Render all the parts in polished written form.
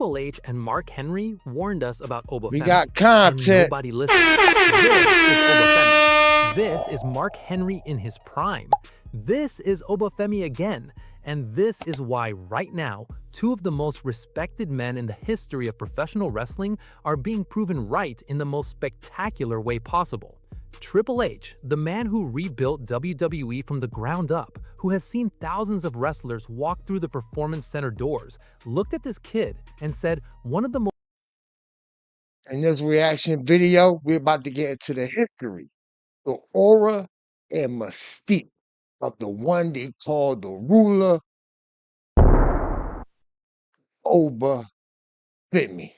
Triple H and Mark Henry warned us about Oba We Femi, got and content. nobody listened. This is Oba Femi. This is Mark Henry in his prime. This is Oba Femi again. And this is why right now, two of the most respected men in the history of professional wrestling are being proven right in the most spectacular way possible. Triple H, the man who rebuilt WWE from the ground up, who has seen thousands of wrestlers walk through the Performance Center doors, looked at this kid and said one of the most... In this reaction video, we're about to get into the history, the aura and mystique of the one they call the ruler, Oba Femi.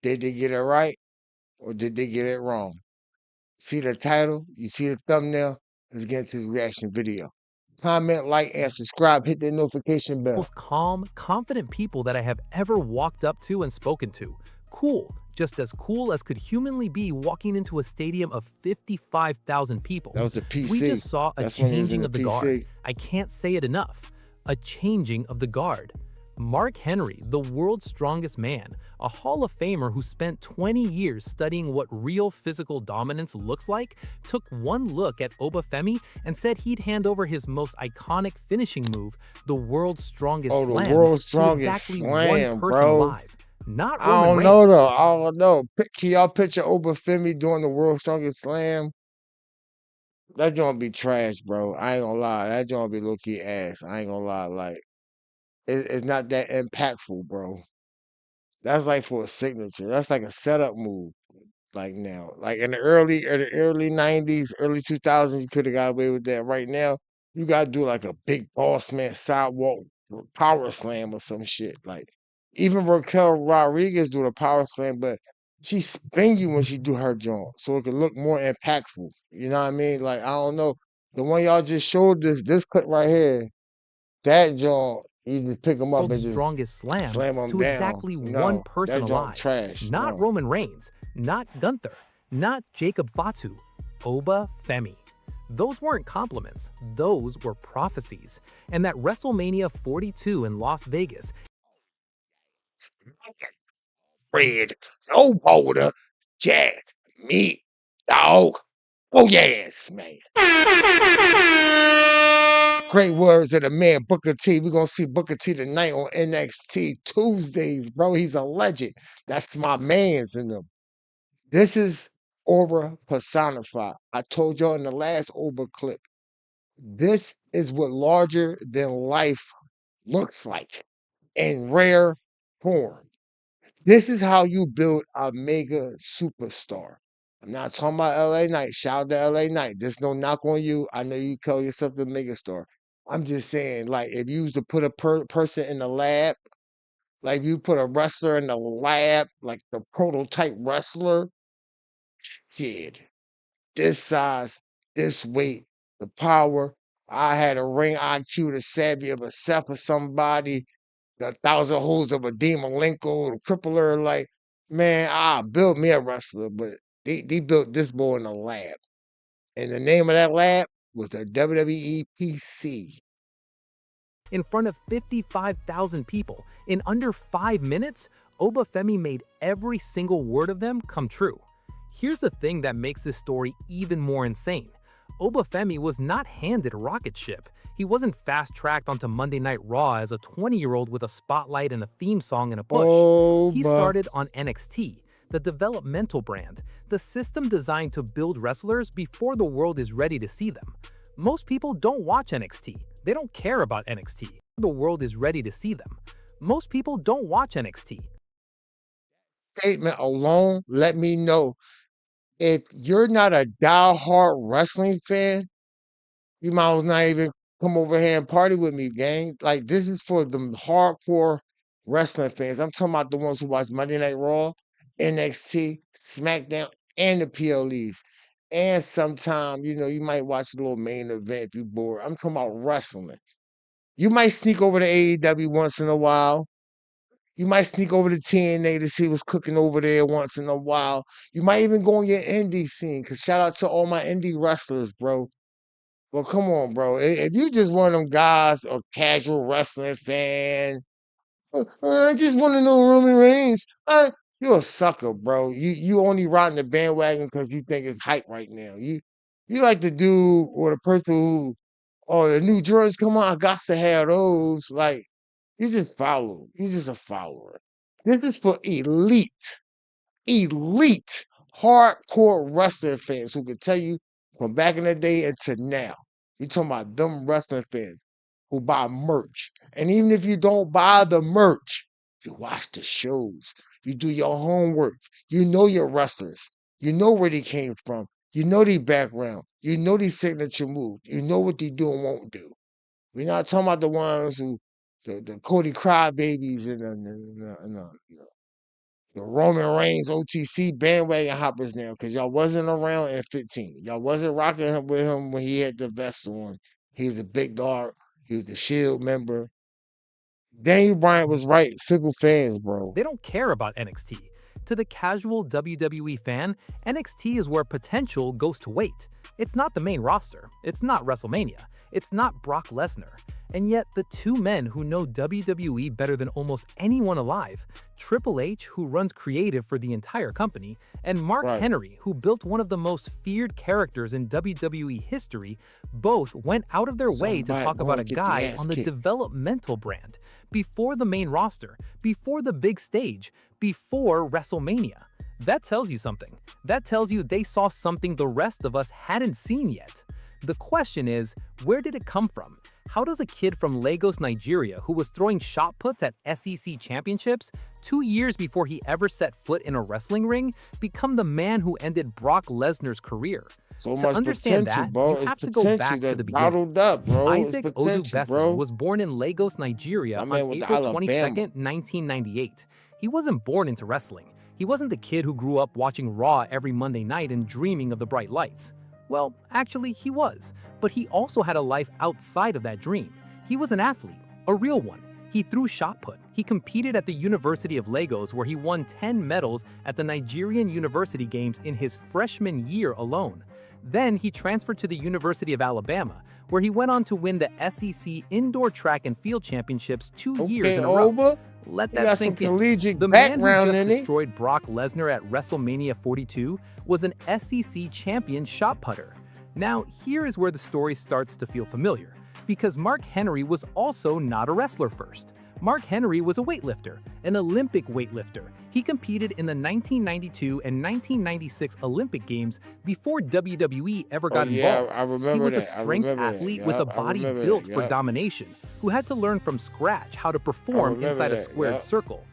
Did they get it right or did they get it wrong? See the title? You see the thumbnail? Let's get into this reaction video. Comment, like, and subscribe. Hit the notification bell. most calm, confident people that I have ever walked up to and spoken to. Cool, just as cool as could humanly be walking into a stadium of 55,000 people. That was the PC. We just saw a That's when he was in changing of the PC. guard. I can't say it enough. A changing of the guard. Mark Henry, the world's strongest man, a Hall of Famer who spent 20 years studying what real physical dominance looks like, took one look at Oba Femi and said he'd hand over his most iconic finishing move, the world's strongest slam, the world's strongest to exactly slam, one person bro. live. Not I Roman don't Reigns. know though. I don't know. Can y'all picture Oba Femi doing the world's strongest slam? That joint be trash, bro. I ain't gonna lie. That joint be low-key ass. I ain't gonna lie. Like, it's not that impactful, bro. That's like for a signature. That's like a setup move. Like now, like in the early 90s, early 2000s, you could have got away with that. Right now, you gotta do like a big boss man sidewalk power slam or some shit. Like even Raquel Rodriguez do the power slam, but she spin you when she do her joint, so it can look more impactful. You know what I mean? Like I don't know, the one y'all just showed this clip right here, that joint, you just pick them up and World's just strongest slam slam them to down. exactly one No, person that joint alive. trash. Not No. Roman Reigns, not Gunther, not Jacob Fatu, Oba Femi. Those weren't compliments, those were prophecies. And that WrestleMania 42 in Las Vegas, Bread, no water, jacked meat, dog. Oh yes, man. Great words of the man Booker T. We're gonna see Booker T tonight on NXT Tuesdays, bro. He's a legend. That's my man's in them. This is aura personified. I told y'all in the last Oba clip. This is what larger than life looks like in rare form. This is how you build a mega superstar. I'm not talking about LA Knight. Shout out to LA Knight. There's no knock on you. I know you call yourself a mega star. I'm just saying, like, if you used to put a person in the lab, like you put a wrestler in the lab, like the prototype wrestler, shit, this size, this weight, the power. I had a ring IQ to savvy of a Seth or somebody, the thousand holes of a Demon Malenko, the crippler. Like, man, I built me a wrestler, but they built this boy in a lab. And the name of that lab was the WWE PC. in front of 55,000 people, in under 5 minutes, Oba Femi made every single word of them come true. Here's the thing that makes this story even more insane. Oba Femi was not handed a rocket ship. He wasn't fast-tracked onto Monday Night Raw as a 20-year-old with a spotlight and a theme song and a push. He started on NXT, the developmental brand, the system designed to build wrestlers before the world is ready to see them. Most people don't watch NXT. They don't care about NXT. The world is ready to see them. Most people don't watch NXT. Statement alone let me know if you're not a die-hard wrestling fan, you might as well not even come over here and party with me, gang. Like, this is for the hardcore wrestling fans. I'm talking about the ones who watch Monday Night Raw, NXT, SmackDown, and the PLEs. And sometimes, you might watch a little main event if you're bored. I'm talking about wrestling. You might sneak over to AEW once in a while. You might sneak over to TNA to see what's cooking over there once in a while. You might even go on your indie scene, because shout out to all my indie wrestlers, bro. Well, come on, bro. If you just one of them guys, a casual wrestling fan, I just want to know Roman Reigns. You're a sucker, bro. You only riding the bandwagon because you think it's hype right now. You like the dude or the person who, oh, the new Jordans come on, I got to have those. Like, you just follow. You just a follower. This is for elite, hardcore wrestling fans who can tell you from back in the day until now. You talking about them wrestling fans who buy merch. And even if you don't buy the merch, you watch the shows. You do your homework. You know your wrestlers. You know where they came from. You know their background. You know their signature move. You know what they do and won't do. We're not talking about the ones who, the Cody Crybabies and the Roman Reigns OTC bandwagon hoppers now, because y'all wasn't around in 15. Y'all wasn't rocking with him when he had the vest on. He was a big dog. He was the Shield member. Daniel Bryan was right. Fickle fans, bro. They don't care about NXT. To the casual WWE fan, NXT is where potential goes to wait. It's not the main roster. It's not WrestleMania. It's not Brock Lesnar. And yet, the two men who know WWE better than almost anyone alive, Triple H, who runs creative for the entire company, and Mark Right. Henry, who built one of the most feared characters in WWE history, both went out of their way to Somebody talk about gonna a get guy their ass on the kicked. developmental brand, before the main roster, before the big stage, before WrestleMania. That tells you something. That tells you they saw something the rest of us hadn't seen yet. The question is, where did it come from? How does a kid from Lagos, Nigeria, who was throwing shot puts at SEC championships 2 years before he ever set foot in a wrestling ring, become the man who ended Brock Lesnar's career? So To much understand potential, that, bro. you It's have to go potential back to that's the beginning. bottled up, bro. It's Isaac potential, Odubesing bro. was born in Lagos, Nigeria My on man went to April Alabama. 22nd, 1998. He wasn't born into wrestling. He wasn't the kid who grew up watching Raw every Monday night and dreaming of the bright lights. Well, actually, he was, but he also had a life outside of that dream. He was an athlete, a real one. He threw shot put. He competed at the University of Lagos, where he won 10 medals at the Nigerian University Games in his freshman year alone. Then he transferred to the University of Alabama, where he went on to win the SEC Indoor Track and Field Championships 2 years Okay, in a row. Oba. Let He that got some sink in. collegiate The man who background just in it. destroyed Brock Lesnar at WrestleMania 42 was an SEC champion shot putter. Now, here is where the story starts to feel familiar, because Mark Henry was also not a wrestler first. Mark Henry was a weightlifter, an Olympic weightlifter. He competed in the 1992 and 1996 Olympic Games before WWE ever Oh got yeah, involved. I He remember was a that. I strength remember that. athlete with a Yup, I body remember built that. for Yup. domination, who had to learn from scratch how to I perform remember inside a that. squared Yup. circle.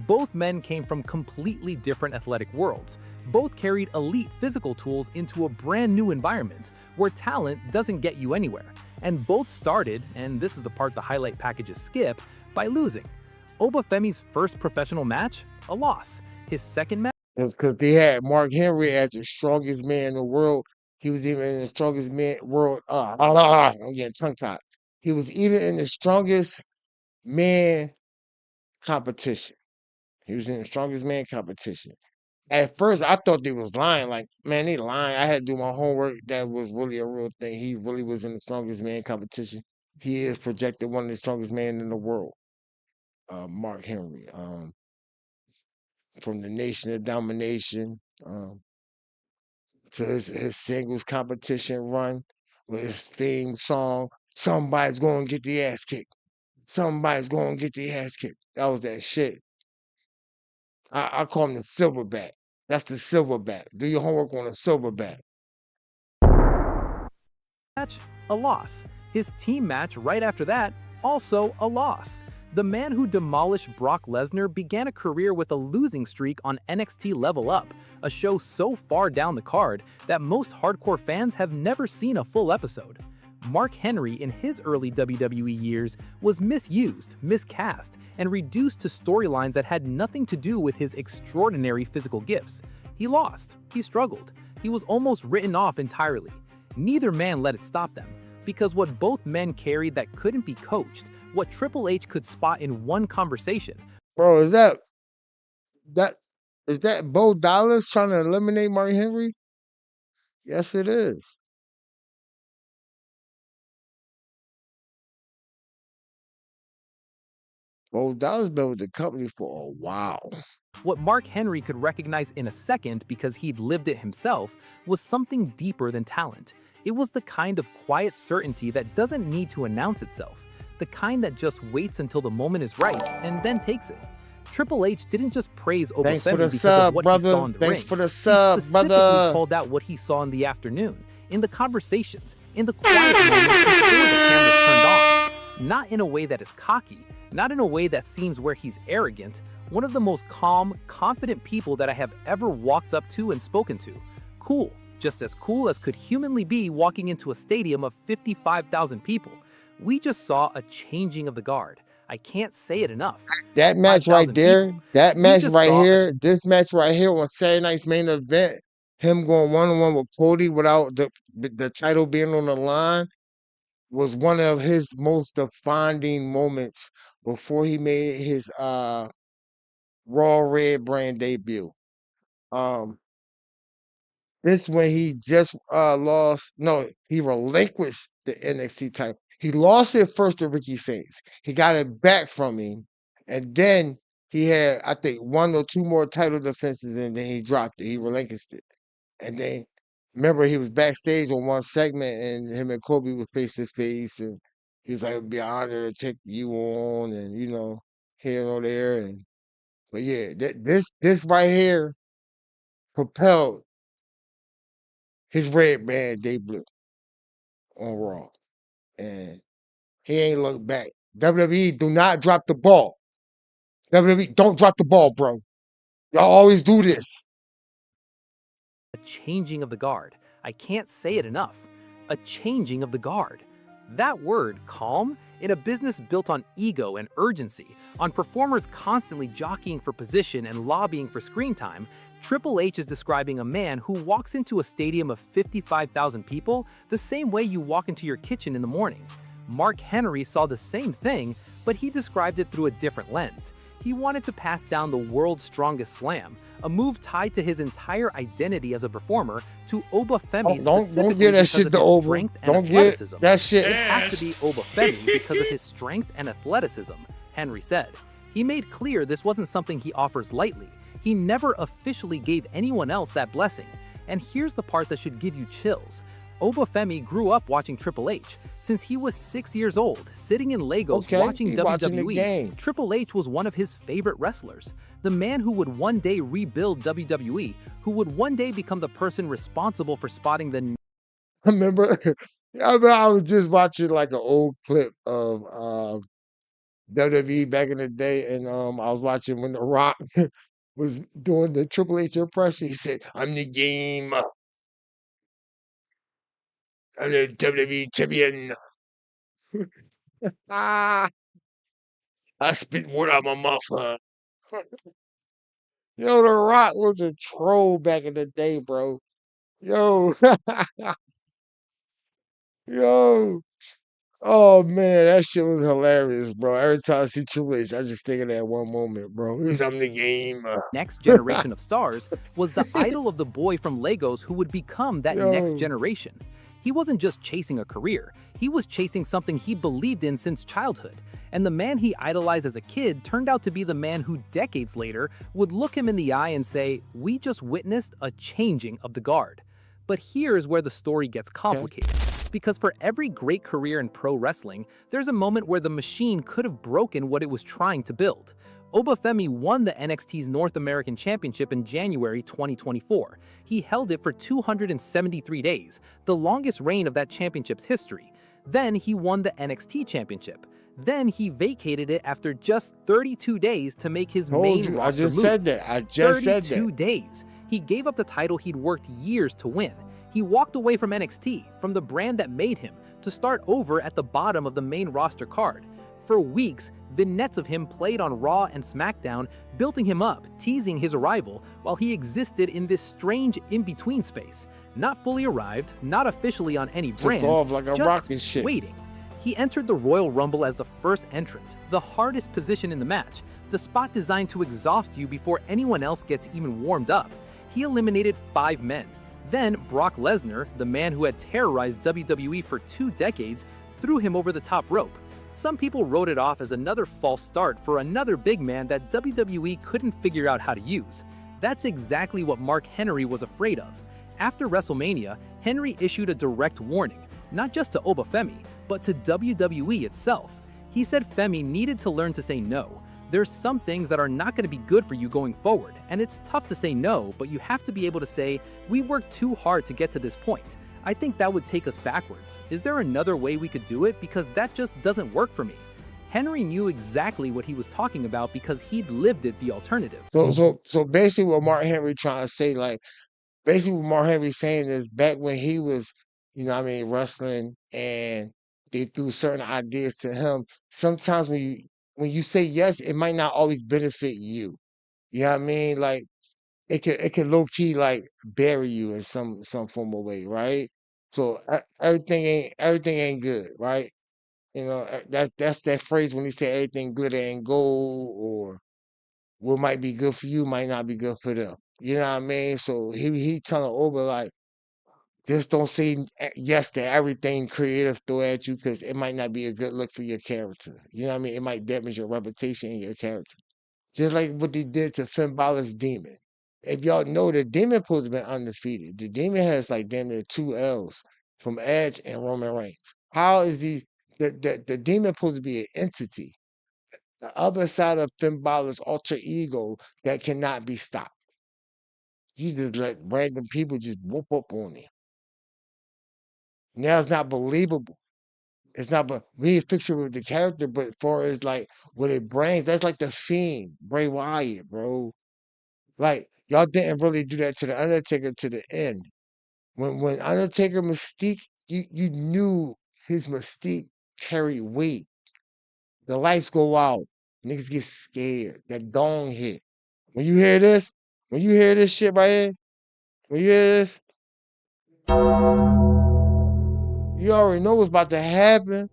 Both men came from completely different athletic worlds. Both carried elite physical tools into a brand new environment where talent doesn't get you anywhere. And both started, and this is the part the highlight packages skip, by losing. Oba Femi's first professional match? A loss. His second match? It's because they had Mark Henry as the strongest man in the world. He was even in the strongest man world. I'm getting tongue tied. He was even in the strongest man competition. He was in the strongest man competition. At first, I thought they was lying. Like, man, they lying. I had to do my homework. That was really a real thing. He really was in the strongest man competition. He is projected one of the strongest men in the world. Mark Henry. From the Nation of Domination. To his singles competition run with his theme song. Somebody's going to get the ass kicked. Somebody's going to get the ass kicked. That was that shit. I call him the silverback. That's the silverback. Do your homework on a silverback. A loss. His team match right after that, also a loss. The man who demolished Brock Lesnar began a career with a losing streak on NXT Level Up, a show so far down the card that most hardcore fans have never seen a full episode. Mark Henry in his early WWE years was misused, miscast, and reduced to storylines that had nothing to do with his extraordinary physical gifts. He lost, he struggled, he was almost written off entirely. Neither man let it stop them, because what both men carried that couldn't be coached, what Triple H could spot in one conversation. Bro, that is that Bo Dallas trying to eliminate Mark Henry? Yes, it is. Bo Dallas been with the company for a while. What Mark Henry could recognize in a second because he'd lived it himself was something deeper than talent. It was the kind of quiet certainty that doesn't need to announce itself, the kind that just waits until the moment is right and then takes it. Triple H didn't just praise Oba Thanks for Femi the because of sub, what he saw brother. in the Thanks ring. for the He sub, specifically brother. called out what he saw in the afternoon, in the conversations, in the quiet moments before the cameras turned on. Not in a way that is cocky, not in a way that seems where he's arrogant, one of the most calm, confident people that I have ever walked up to and spoken to. Cool, just as cool as could humanly be walking into a stadium of 55,000 people. We just saw a changing of the guard. I can't say it enough. That match right 5,000 there, people. that We match just right saw here, this match right here on Saturday night's main event, him going one-on-one with Cody without the title being on the line, was one of his most defining moments before he made his Raw Red brand debut. Um, this when he just lost. No, he relinquished the NXT title. He lost it first to Ricky Saints. He got it back from him, and then he had, I think, one or two more title defenses, and then he dropped it. He relinquished it, and then remember he was backstage on one segment, and him and Kobe was face to face, and he was like, "It'd be an honor to take you on," and here and there, and but yeah, this right here propelled his red band debut on Raw, and he ain't looked back. WWE, do not drop the ball. WWE, don't drop the ball, bro. Y'all always do this. a changing of the guard. I can't say it enough. A changing of the guard. That word, calm, in a business built on ego and urgency, on performers constantly jockeying for position and lobbying for screen time, Triple H is describing a man who walks into a stadium of 55,000 people the same way you walk into your kitchen in the morning. Mark Henry saw the same thing, but he described it through a different lens. He wanted to pass down the world's strongest slam, a move tied to his entire identity as a performer, to Oba Femi Don't specifically give that because shit of to his Oba. strength and Don't get athleticism. that shit. It had to be Oba Femi because of his strength and athleticism, Henry said. He made clear this wasn't something he offers lightly. He never officially gave anyone else that blessing. And here's the part that should give you chills. Oba Femi grew up watching Triple H. Since he was 6 years old, sitting in Legos watching he watching the WWE, game. Triple H was one of his favorite wrestlers. The man who would one day rebuild WWE, who would one day become the person responsible for spotting the Remember, I was just watching like an old clip of WWE back in the day, and I was watching when The Rock was doing the Triple H impression. He said, "I'm the game. I'm the WWE champion. Ah, I spit water out my mouth." Yo, The Rock was a troll back in the day, bro. Yo, yo. Oh man, that shit was hilarious, bro. Every time I see Triple H, I just think of that one moment, bro. He's on the game. next generation of stars was the idol of the boy from Legos who would become that next Yo. generation. He wasn't just chasing a career, he was chasing something he believed in since childhood. And the man he idolized as a kid turned out to be the man who decades later would look him in the eye and say, "We just witnessed a changing of the guard." But here's where the story gets complicated. Because for every great career in pro wrestling, there's a moment where the machine could have broken what it was trying to build. Oba Femi won the NXT's North American Championship in January 2024. He held it for 273 days, the longest reign of that championship's history. Then he won the NXT Championship. Then he vacated it after just 32 days to make his main roster move. I just said that. I just said that. 32 days. He gave up the title he'd worked years to win. He walked away from NXT, from the brand that made him, to start over at the bottom of the main roster card. For weeks, vignettes of him played on Raw and SmackDown, building him up, teasing his arrival, while he existed in this strange in-between space. Not fully arrived, not officially on any brand, Took off like a just rocket ship. waiting. He entered the Royal Rumble as the first entrant, the hardest position in the match, the spot designed to exhaust you before anyone else gets even warmed up. He eliminated 5 men. Then Brock Lesnar, the man who had terrorized WWE for 2 decades, threw him over the top rope. Some people wrote it off as another false start for another big man that WWE couldn't figure out how to use. That's exactly what Mark Henry was afraid of. After WrestleMania, Henry issued a direct warning, not just to Oba Femi, but to WWE itself. He said Femi needed to learn to say no. There's some things that are not going to be good for you going forward, and it's tough to say no, but you have to be able to say, we worked too hard to get to this point. I think that would take us backwards. Is there another way we could do it? Because that just doesn't work for me. Henry knew exactly what he was talking about because he'd lived it the alternative. So basically what Mark Henry trying to say, like, basically what Mark Henry saying is back when he was, wrestling and they threw certain ideas to him, sometimes when you say yes, it might not always benefit you. You know what I mean? Like it can low key like bury you in some form of way, right? So everything ain't good, right? That's that phrase when he say everything glitter and gold, or what might be good for you might not be good for them. You know what I mean? So he telling Oba like, just don't say yes to everything creative throw at you because it might not be a good look for your character. You know what I mean? It might damage your reputation and your character. Just like what they did to Finn Balor's Demon. If y'all know, the Demon supposed to be undefeated. The Demon has like damn near 2 L's from Edge and Roman Reigns. How is the Demon supposed to be an entity? The other side of Finn Balor's alter ego that cannot be stopped. You just let random people just whoop up on him. Now it's not believable. It's not, but we ain't fix it with the character, but as far as like what it brings, that's like the Fiend, Bray Wyatt, bro. Like y'all didn't really do that to the Undertaker to the end. When Undertaker mystique, you knew his mystique carried weight. The lights go out, niggas get scared. That gong hit. When you hear this shit right here, when you hear this, you already know what's about to happen.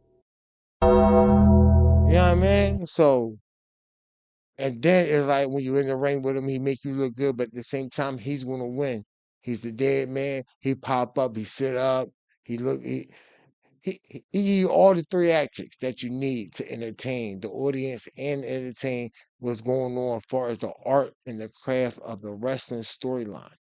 You know what I mean? So, and then it's like when you're in the ring with him, he make you look good, but at the same time, he's gonna win. He's the dead man. He pop up, he sit up, he look, he give you all the three actions that you need to entertain the audience and entertain what's going on as far as the art and the craft of the wrestling storyline.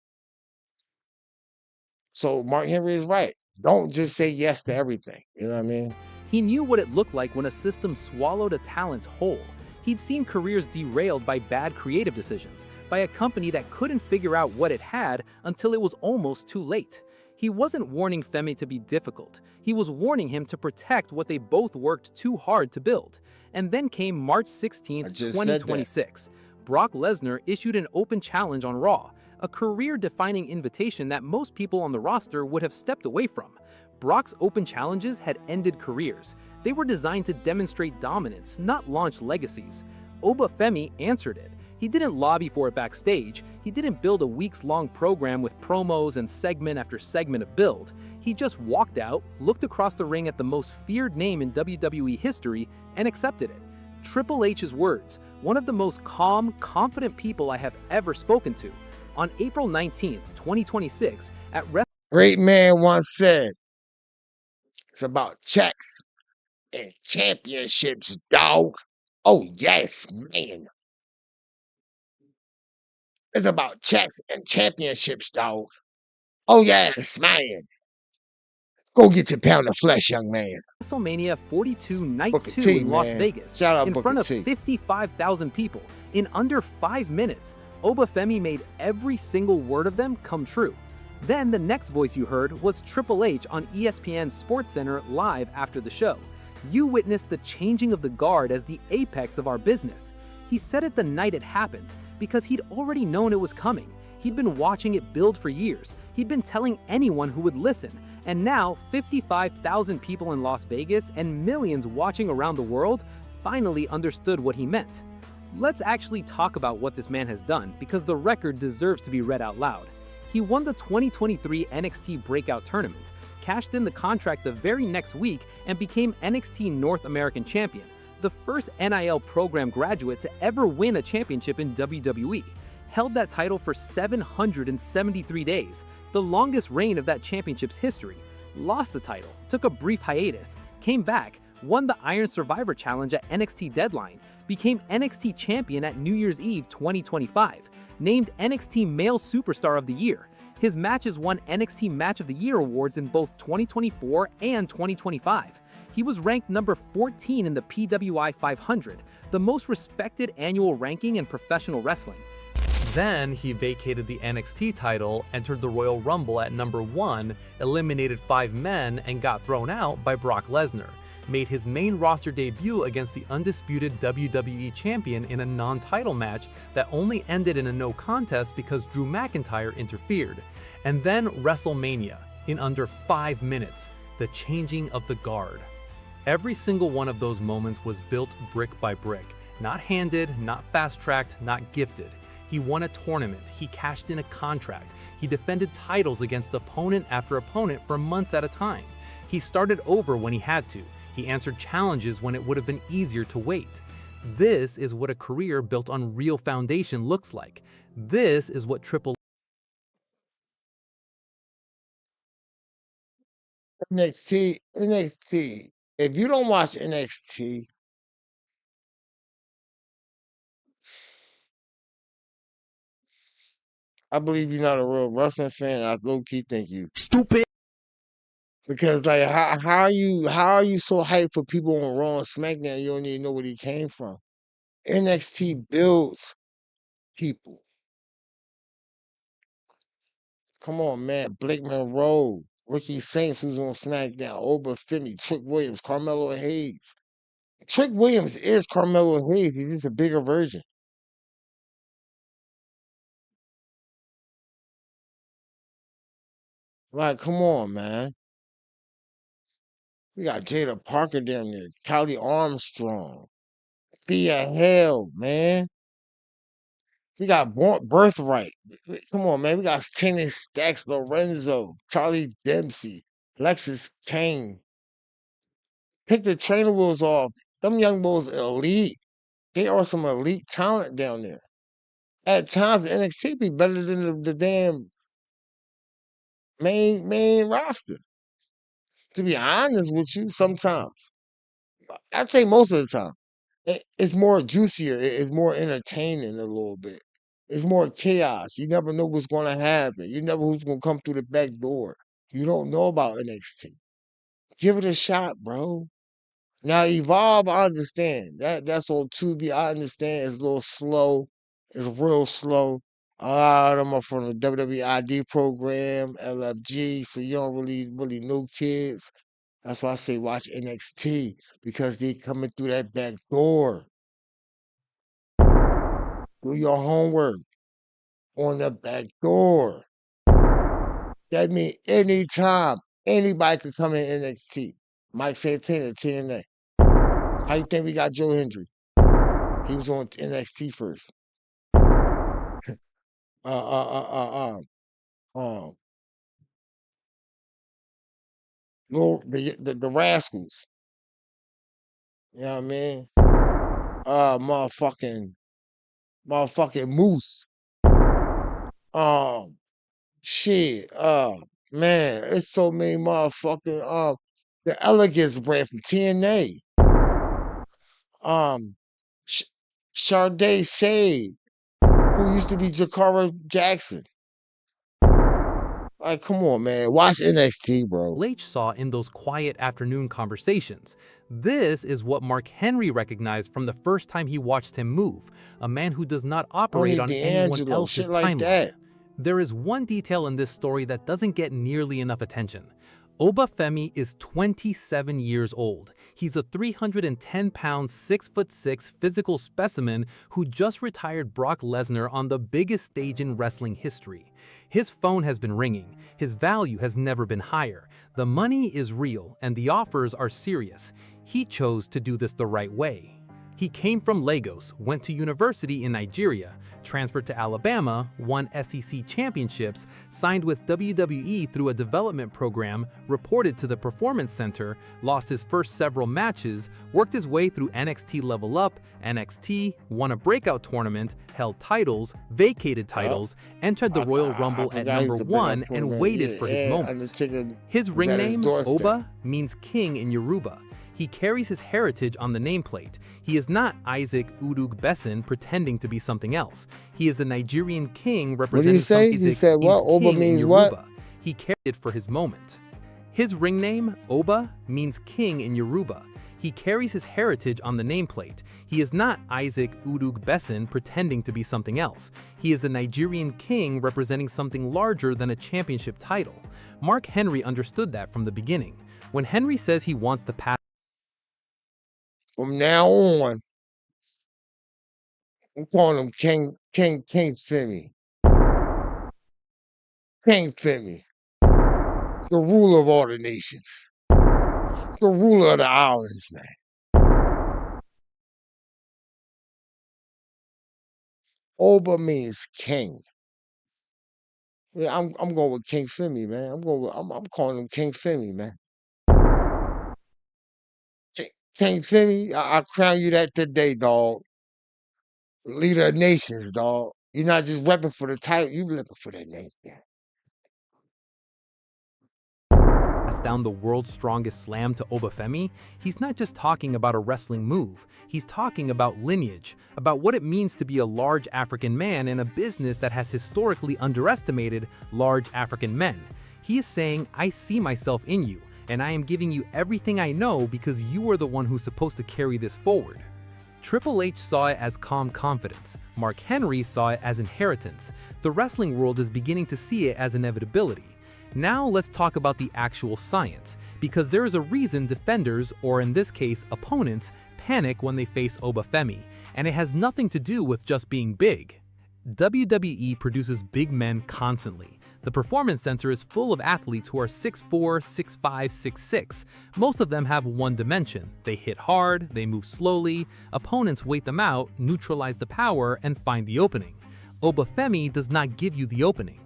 So Mark Henry is right. Don't just say yes to everything. You know what I mean? He knew what it looked like when a system swallowed a talent whole. He'd seen careers derailed by bad creative decisions, by a company that couldn't figure out what it had until it was almost too late. He wasn't warning Femi to be difficult. He was warning him to protect what they both worked too hard to build. And then came March 16, 2026. Brock Lesnar issued an open challenge on Raw, a career-defining invitation that most people on the roster would have stepped away from. Brock's open challenges had ended careers. They were designed to demonstrate dominance, not launch legacies. Oba Femi answered it. He didn't lobby for it backstage. He didn't build a weeks-long program with promos and segment after segment of build. He just walked out, looked across the ring at the most feared name in WWE history, and accepted it. Triple H's words, one of the most calm, confident people I have ever spoken to. On April 19, 2026, at Great man once said, it's about checks and championships, dog. Oh, yes, man. It's about checks and championships, dog. Oh, yes, man. Go get your pound of flesh, young man. WrestleMania 42 Night Booker 2 T, in Las man. Vegas, Shout out in Booker front of T. 55,000 people, in under 5 minutes, Oba Femi made every single word of them come true. Then the next voice you heard was Triple H on ESPN's SportsCenter live after the show. You witnessed the changing of the guard as the apex of our business. He said it the night it happened, because he'd already known it was coming. He'd been watching it build for years. He'd been telling anyone who would listen. And now, 55,000 people in Las Vegas and millions watching around the world finally understood what he meant. Let's actually talk about what this man has done, because the record deserves to be read out loud. He won the 2023 NXT Breakout Tournament, cashed in the contract the very next week, and became NXT North American Champion, the first NIL program graduate to ever win a championship in WWE. Held that title for 773 days, the longest reign of that championship's history. Lost the title, took a brief hiatus, came back, won the Iron Survivor Challenge at NXT Deadline, became NXT Champion at New Year's Eve 2025, named NXT Male Superstar of the Year. His matches won NXT Match of the Year awards in both 2024 and 2025. He was ranked number 14 in the PWI 500, the most respected annual ranking in professional wrestling. Then he vacated the NXT title, entered the Royal Rumble at number 1, eliminated 5 men, and got thrown out by Brock Lesnar. Made his main roster debut against the undisputed WWE Champion in a non-title match that only ended in a no contest because Drew McIntyre interfered. And then WrestleMania, in under 5 minutes, the changing of the guard. Every single one of those moments was built brick by brick. Not handed, not fast-tracked, not gifted. He won a tournament, he cashed in a contract, he defended titles against opponent after opponent for months at a time. He started over when he had to. He answered challenges when it would have been easier to wait. This is what a career built on real foundation looks like. This is what NXT. If you don't watch NXT, I believe you're not a real wrestling fan. I low-key think you stupid. because like how are you so hyped for people on Raw and SmackDown? You don't even know where he came from. NXT builds people. Come on, man. Blake Monroe, Ricky Saints, who's on SmackDown, Oba Femi, Trick Williams, Carmelo Hayes. Trick Williams is Carmelo Hayes. He's just a bigger version. Like, come on, man. We got Jada Parker down there, Kelly Armstrong, Thea Hale, man. We got Birthright. Come on, man. We got Kenny Stacks, Lorenzo, Charlie Dempsey, Lexus Kane. Pick the trainer wheels off. Them young bulls elite. They are some elite talent down there. At times, NXT be better than the damn main roster. To be honest with you, sometimes. I'd say most of the time. It's more juicier. It's more entertaining a little bit. It's more chaos. You never know what's going to happen. You never who's going to come through the back door. You don't know about NXT. Give it a shot, bro. Now Evolve, I understand. That's on Tubi. I understand it's a little slow. It's real slow. A lot of them are from the WWE ID program, LFG, so you don't really know kids. That's why I say watch NXT because they coming through that back door. Do your homework on the back door. That means anytime anybody could come in NXT. Mike Santana, TNA. How you think we got Joe Hendry? He was on NXT first. Um, the Rascals. You know what I mean? Motherfucking Moose. Shit. Man, it's so many motherfucking the Elegance brand from TNA. Sh- Sade Shade, who used to be Jakara Jackson. Like, come on, man. Watch NXT, bro. H saw in those quiet afternoon conversations. This is what Mark Henry recognized from the first time he watched him move, a man who does not operate on anyone else's timeline. There is one detail in this story that doesn't get nearly enough attention. Oba Femi is 27 years old. He's a 310-pound, 6'6" physical specimen who just retired Brock Lesnar on the biggest stage in wrestling history. His phone has been ringing. His value has never been higher. The money is real and the offers are serious. He chose to do this the right way. He came from Lagos, went to university in Nigeria, transferred to Alabama, won SEC championships, signed with WWE through a development program, reported to the Performance Center, lost his first several matches, worked his way through NXT Level Up, NXT, won a breakout tournament, held titles, vacated titles, entered the Royal Rumble at number 1, and waited for his moment. His ring name, Oba, means king in Yoruba. He carries his heritage on the nameplate. He is not Isaac Udug Besson pretending to be something else. He is a Nigerian king representing say? something. He said what? Oba means what? He carried it for his moment. His ring name, Oba, means king in Yoruba. He carries his heritage on the nameplate. He is not Isaac Udug Besson pretending to be something else. He is a Nigerian king representing something larger than a championship title. Mark Henry understood that from the beginning. When Henry says he wants to pass from now on, I'm calling him King Femi. King Femi. The ruler of all the nations. The ruler of the islands, man. Oba means king. Yeah, I'm going with King Femi, man. I'm calling him King Femi, man. King Femi, I crown you that today, dog. Leader of nations, dog. You're not just repping for the title, you repping for that nation. down the world's strongest slam to Oba Femi, he's not just talking about a wrestling move. He's talking about lineage, about what it means to be a large African man in a business that has historically underestimated large African men. He is saying, I see myself in you, and I am giving you everything I know because you are the one who's supposed to carry this forward. Triple H saw it as calm confidence. Mark Henry saw it as inheritance. The wrestling world is beginning to see it as inevitability. Now let's talk about the actual science, because there is a reason defenders, or in this case opponents, panic when they face Oba Femi, and it has nothing to do with just being big. WWE produces big men constantly. The Performance Center is full of athletes who are 6'4", 6'5", 6'6". Most of them have one dimension. They hit hard, they move slowly, opponents wait them out, neutralize the power, and find the opening. Oba Femi does not give you the opening.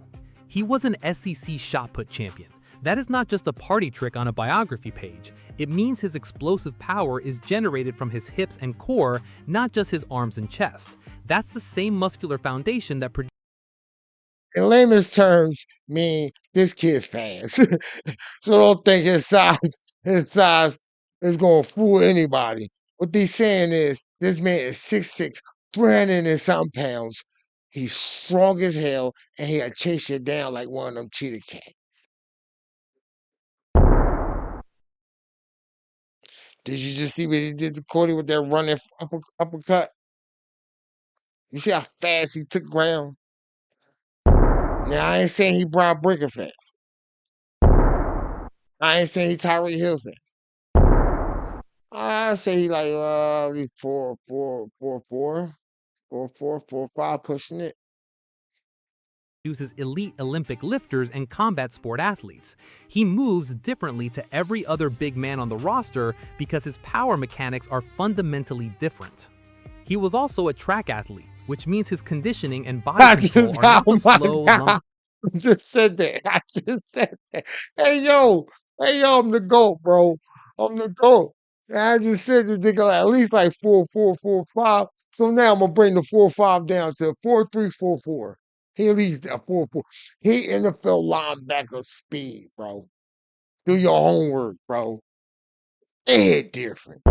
He was an SEC shot put champion. That is not just a party trick on a biography page. It means his explosive power is generated from his hips and core, not just his arms and chest. That's the same muscular foundation that produces. In layman's terms, mean this kid fast. So don't think his size is gonna fool anybody. What they saying is this man is 6'6", 300 and something pounds. He's strong as hell, and he'll chase you down like one of them cheetah cats. Did you just see what he did to Cody with that running uppercut? You see how fast he took ground? Now, I ain't saying he Brian Breaker fast. I ain't saying he Tyree Hill fast. I say he like 4'5", pushing it. Produces elite Olympic lifters and combat sport athletes. He moves differently to every other big man on the roster because his power mechanics are fundamentally different. He was also a track athlete, which means his conditioning and body control are not the slow, I just said that. I just said that. Hey yo, I'm the GOAT, bro. I'm the GOAT. And I just said this nigga at least like 4'5". So now I'm gonna bring the 4'5" down to 4'3", 4'4". He at least a 4'4". He NFL linebacker speed, bro. Do your homework, bro. It hit different.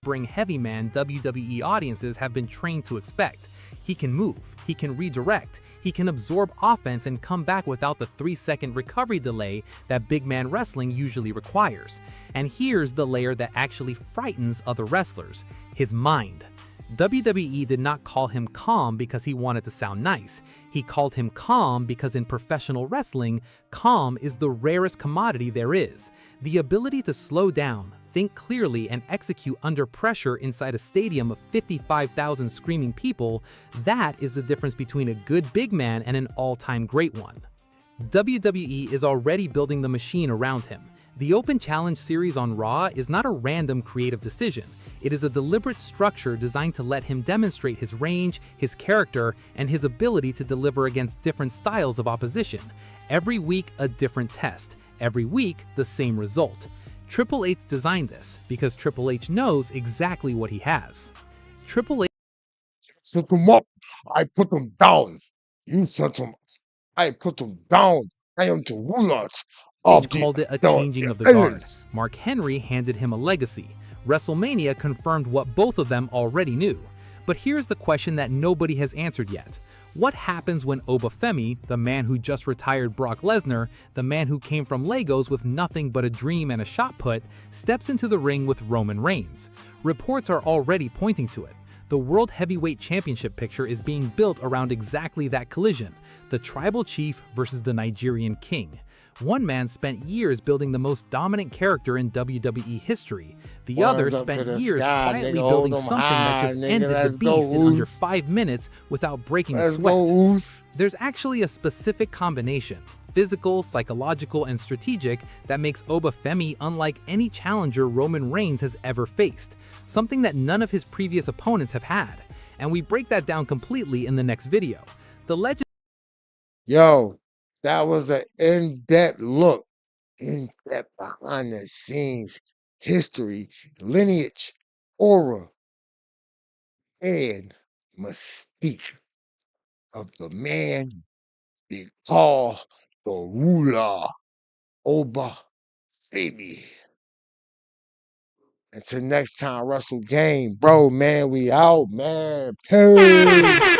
Bring heavy man WWE audiences have been trained to expect. He can move, he can redirect, he can absorb offense and come back without the 3-second recovery delay that big man wrestling usually requires. And here's the layer that actually frightens other wrestlers: his mind. WWE did not call him calm because he wanted to sound nice. He called him calm because in professional wrestling, calm is the rarest commodity there is. The ability to slow down, think clearly, and execute under pressure inside a stadium of 55,000 screaming people, that is the difference between a good big man and an all-time great one. WWE is already building the machine around him. The Open Challenge series on Raw is not a random creative decision. It is a deliberate structure designed to let him demonstrate his range, his character, and his ability to deliver against different styles of opposition. Every week, a different test. Every week, the same result. Triple H designed this because Triple H knows exactly what he has. Triple H Set them up, I put them down. You set them up, I put them down. I am the ruler Edge called it a changing of the guard. feelings. Mark Henry handed him a legacy. WrestleMania confirmed what both of them already knew. But here's the question that nobody has answered yet. What happens when Oba Femi, the man who just retired Brock Lesnar, the man who came from Legos with nothing but a dream and a shot put, steps into the ring with Roman Reigns? Reports are already pointing to it. The World Heavyweight Championship picture is being built around exactly that collision, the tribal chief versus the Nigerian king. One man spent years building the most dominant character in WWE history. The other spent years quietly building something that just ended the beast in under 5 minutes without breaking a sweat. There's actually a specific combination, physical, psychological, and strategic, that makes Oba Femi unlike any challenger Roman Reigns has ever faced, something that none of his previous opponents have had. And we break that down completely in the next video. The legend. Yo, that was an in-depth look, in-depth behind the scenes, history, lineage, aura, and mystique of the man they call the ruler, Oba Femi. Until next time, Wrestle Game, bro, man, we out, man. Peace.